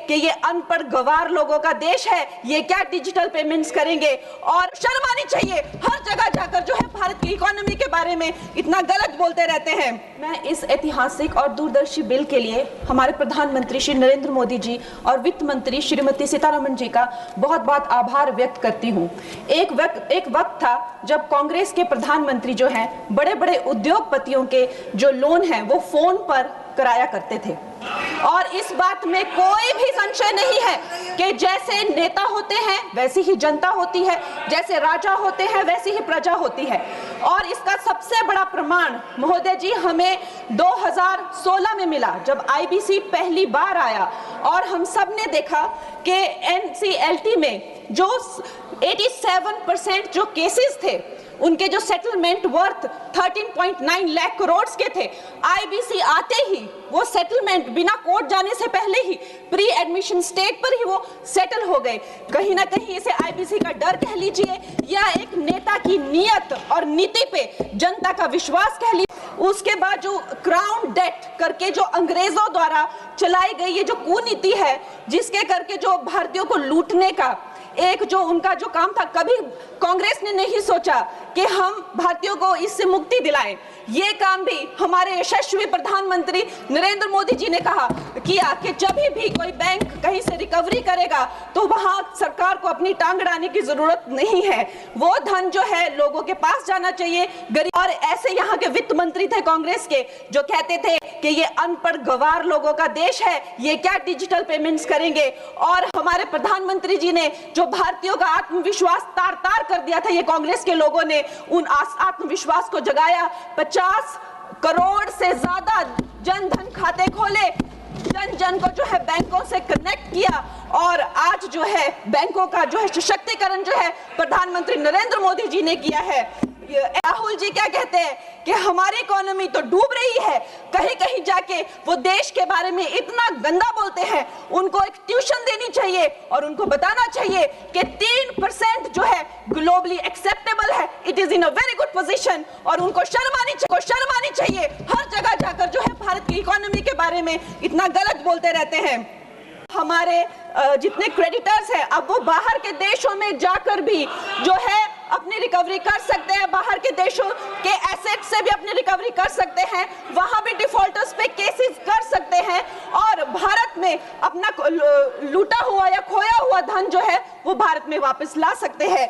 कि ये अनपढ़ गवार लोगों का देश है, ये क्या डिजिटल पेमेंट्स करेंगे। और शर्म आनी चाहिए, हर जगह जाकर जो है भारत की इकोनॉमी के बारे में इतना गलत बोलते रहते हैं। मैं इस ऐतिहासिक और दूरदर्शी बिल के लिए हमारे प्रधानमंत्री श्री नरेंद्र मोदी जी और वित्त मंत्री श्रीमती सीतारमण जी का बहुत बहुत आभार व्यक्त करती हूँ। एक वक्त था जब कांग्रेस के प्रधानमंत्री जो हैं बड़े बड़े उद्योगपतियों के जो लोन हैं वो फोन पर कराया करते थे, और इस बात में कोई भी संशय नहीं है कि जैसे नेता होते हैं वैसी ही जनता होती है, जैसे राजा होते हैं वैसी ही प्रजा होती है। और इसका सबसे बड़ा प्रमाण महोदय जी हमें 2016 में मिला, जब आईबीसी पहली बार आया और हम सब ने देखा कि एनसीएलटी में जो 87% जो केसेस थे उनके जो सेटलमेंट वर्थ 13.9 लाख करोड़ के थे, आईबीसी आते ही वो सेटलमेंट बिना कोर्ट जाने से पहले ही प्री एडमिशन स्टेज पर ही वो सेटल हो गए। कहीं ना कहीं इसे आईबीसी का डर कह लीजिए या एक नेता की नीयत और नीति पे जनता का विश्वास कह लीजिए। उसके बाद जो क्राउन डेट करके जो अंग्रेजों द्वारा चलाई गई ये जो कुनीति है, जिसके करके जो भारतीयों को लूटने का एक जो उनका जो काम था, कभी कांग्रेस ने नहीं सोचा कि हम भारतीयों को इससे मुक्ति दिलाएं। ये काम भी हमारे यशस्वी प्रधानमंत्री नरेंद्र मोदी जी ने किया कि जब भी कोई बैंक कहीं से रिकवरी करेगा तो वहां सरकार को अपनी टांग अड़ाने की जरूरत नहीं है, वो धन जो है लोगों के पास जाना चाहिए, गरीब। और ऐसे यहाँ के वित्त मंत्री थे कांग्रेस के जो कहते थे कि ये अनपढ़ गवार लोगों का देश है, ये क्या डिजिटल पेमेंट्स करेंगे। और हमारे प्रधानमंत्री जी ने जो भारतीयों का आत्मविश्वास तार तार कर दिया था, ये कांग्रेस के लोगों ने उन आत्मविश्वास को जगाया। 50 करोड़ से ज्यादा जन धन खाते खोले, जन जन को जो है बैंकों से कनेक्ट किया, और आज जो है बैंकों का जो है सशक्तिकरण जो है प्रधानमंत्री नरेंद्र मोदी जी ने किया है। राहुल जी क्या कहते हैं कि हमारी इकोनॉमी तो डूब रही है, कहीं कहीं जाके वो देश के बारे में इतना गंदा बोलते हैं। उनको एक ट्यूशन देनी चाहिए और उनको बताना चाहिए कि 3% जो है ग्लोबली एक्सेप्टेबल है, it is in a very good position, और उनको शर्म आनी चाहिए, हर जगह जाकर जो है भारत की इकोनॉमी के बारे में इतना गलत बोलते रहते हैं। हमारे जितने क्रेडिटर्स हैं अब वो बाहर के देशों में जाकर भी जो है अपनी रिकवरी कर सकते हैं, बाहर के देशों के एसेट से भी अपनी रिकवरी कर सकते हैं, वहां भी डिफॉल्टर्स पे केसेस कर सकते हैं, और भारत में अपना लूटा हुआ या खोया हुआ धन जो है वो भारत में वापस ला सकते हैं।